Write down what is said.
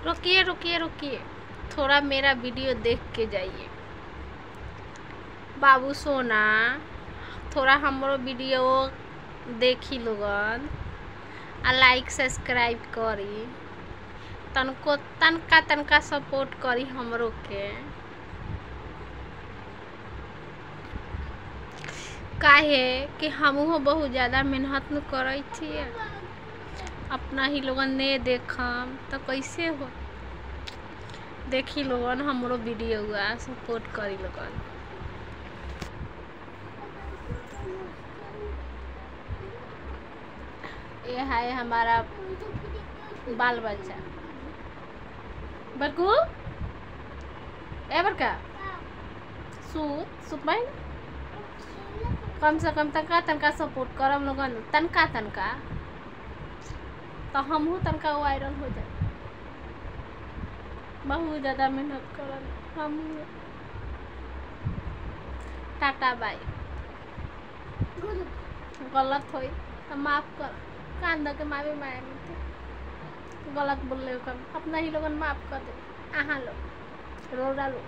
रुकिए रुकिए रुकिए, थोड़ा मेरा वीडियो देख के जाइए। बाबू सोना, थोड़ा हमारो वीडियो देखी लोगन आ लाइक सब्सक्राइब करी, तनका सपोर्ट करी हमरो के। काहे कि हमहू बहुत ज़्यादा मेहनत न करे थी, अपना ही लोगन ने देखम तो कैसे हो। देखी लोगन हमरो वीडियो हुआ, सपोर्ट करी लोगन। ये है हमारा बाल बच्चा। बरकू ए बरका सूत में कम से कम तनका सपोर्ट करम लोगन, तनका तो हमहू तनका वायरल हो जाए। बहुत ज़्यादा मेहनत करम हम। Tata bye. गलत होई तो माफ कर, कांदा के मावे गलत बोल ले अपना ही लोगन माफ कर दे। आहा लोग रो डालो।